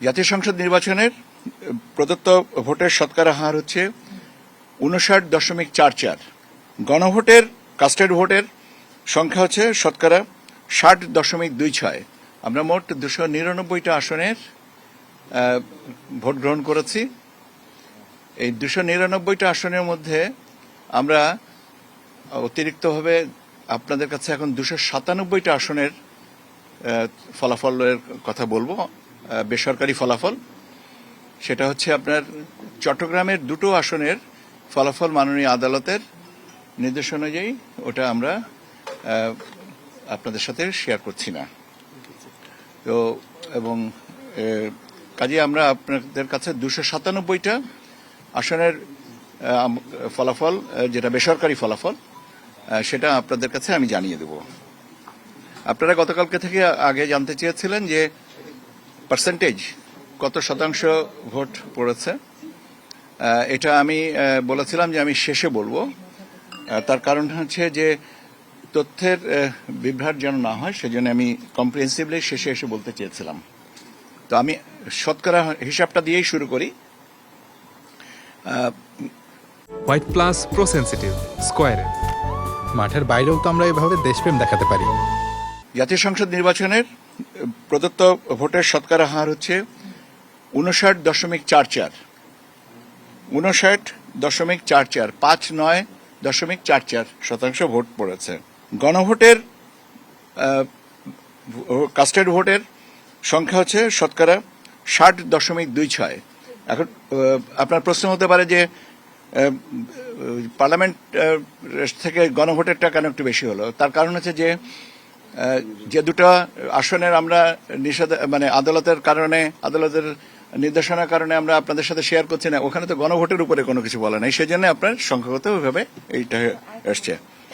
জাতীয় সংসদ নির্বাচনের প্রদত্ত ভোটের শতকরা হার হচ্ছে 59.44। গণভোটের কাস্টেড ভোটের সংখ্যা হচ্ছে শতকরা 60.26। আমরা মোট 299টা আসনের ভোট গ্রহণ করেছি। এই 299টা আসনের মধ্যে আমরা অতিরিক্তভাবে আপনাদের কাছে এখন 297টা আসনের ফলাফলের কথা বলবো, বেসরকারি ফলাফল। সেটা হচ্ছে আপনার চট্টগ্রামের দুটো আসনের ফলাফল মাননীয় আদালতের নির্দেশ অনুযায়ী, ওটা আমরা আপনাদের সাথে শেয়ার করছি না। তো এবং কাজে আমরা আপনাদের কাছে 297টা আসনের ফলাফল, যেটা বেসরকারি ফলাফল, সেটা আপনাদের কাছে আমি জানিয়ে দেব। আপনারা গতকালকে থেকে আগে জানতে চেয়েছিলেন যে পার্সেন্টেজ কত শতাংশ ভোট পড়েছে। এটা আমি বলেছিলাম যে আমি শেষে বলবো। তার কারণ হচ্ছে যে তথ্যের বিভ্রাট যেন না হয়, সেজন্য আমি কম্প্রিহেন্সিভলি শেষে এসে বলতে চেয়েছিলাম। তো আমি শতকরা হিসাবটা দিয়েই শুরু করি। হোয়াইট প্লাস প্রো সেনসিটিভ স্কয়ারে মাঠের বাইরেও তো আমরা এভাবে দেশপ্রেম দেখাতে পারি। জাতীয় সংসদ নির্বাচনের প্রদত্ত ভোটের শতকরা হার হচ্ছে 59.44। 59.44, 59.44% ভোট পড়েছে। গণভোটের কাস্টেড ভোটের সংখ্যা হচ্ছে শতকরা 60.26। এখন আপনার প্রশ্ন হতে পারে যে পার্লামেন্ট থেকে গণভোটেরটা কেন একটু বেশি হলো। তার কারণ হচ্ছে যে দুটো আসনের আমরা আদালতের নির্দেশনার কারণে আমরা আপনাদের সাথে শেয়ার করছি না, ওখানে তো গণভোটের উপরে কোনো কিছু বলা নাই, সেজন্য আপনার সংখ্যাগতভাবে এইটা আসছে।